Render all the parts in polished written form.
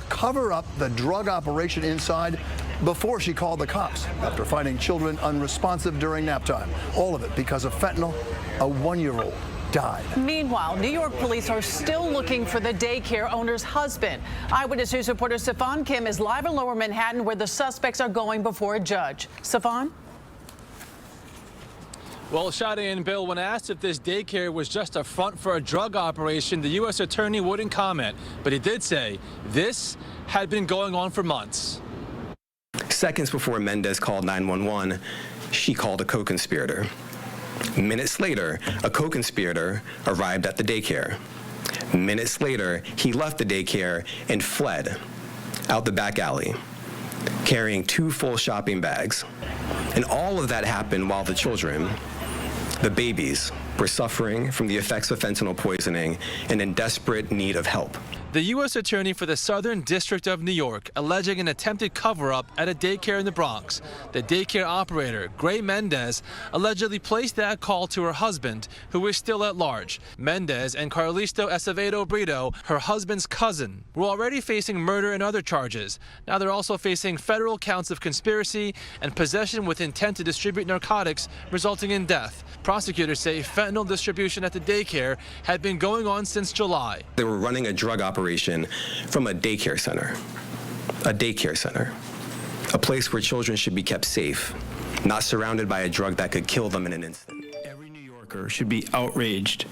Cover up the drug operation inside before she called the cops after finding children unresponsive during nap time. All of it because of fentanyl. A 1-year-old died. Meanwhile, New York police are still looking for the daycare owner's husband. Eyewitness News reporter Stefan Kim is live in Lower Manhattan, where the suspects are going before a judge. Stefan? Well, Sade and Bill, when asked if this daycare was just a front for a drug operation, the U.S. attorney wouldn't comment. But he did say this had been going on for months. Seconds before Mendez called 911, she called a co-conspirator. Minutes later, a co-conspirator arrived at the daycare. Minutes later, he left the daycare and fled out the back alley, carrying 2 full shopping bags. And all of that happened while the children, the babies, were suffering from the effects of fentanyl poisoning and in desperate need of help. The U.S. attorney for the Southern District of New York alleging an attempted cover-up at a daycare in the Bronx. The daycare operator, Gray Mendez, allegedly placed that call to her husband, who is still at large. Mendez and Carlisto Acevedo Brito, her husband's cousin, were already facing murder and other charges. Now they're also facing federal counts of conspiracy and possession with intent to distribute narcotics, resulting in death. Prosecutors say fentanyl distribution at the daycare had been going on since July. They were running a drug operation from a daycare center. A daycare center. A place where children should be kept safe, not surrounded by a drug that could kill them in an instant. Every New Yorker should be outraged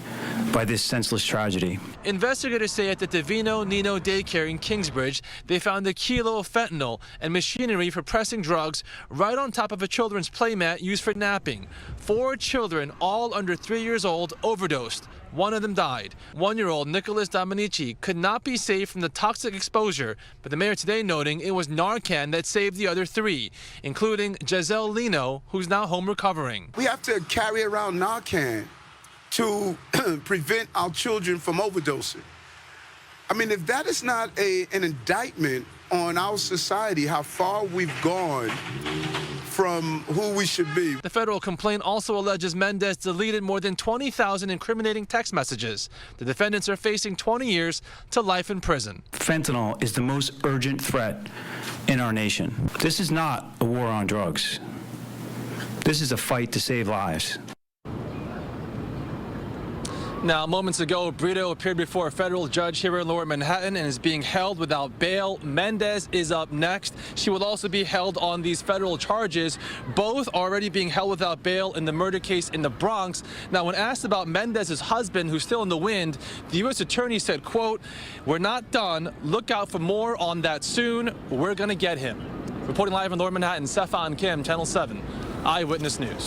by this senseless tragedy. Investigators say at the Divino Nino daycare in Kingsbridge, they found a kilo of fentanyl and machinery for pressing drugs right on top of a children's playmat used for napping. 4 children, all under 3 years old, overdosed. 1 of them died. 1-year-old Nicholas Dominici could not be saved from the toxic exposure, but the mayor today noting it was Narcan that saved the other 3, including Giselle Lino, who's now home recovering. We have to carry around Narcan to prevent our children from overdosing. I mean, if that is not an indictment on our society, how far we've gone from who we should be. The federal complaint also alleges Mendez deleted more than 20,000 incriminating text messages. The defendants are facing 20 years to life in prison. Fentanyl is the most urgent threat in our nation. This is not a war on drugs. This is a fight to save lives. Now, moments ago, Brito appeared before a federal judge here in Lower Manhattan and is being held without bail. Mendez is up next. She will also be held on these federal charges, both already being held without bail in the murder case in the Bronx. Now, when asked about Mendez's husband, who's still in the wind, the U.S. attorney said, quote, "We're not done. Look out for more on that soon. We're going to get him." Reporting live in Lower Manhattan, Stefan Kim, Channel 7, Eyewitness News.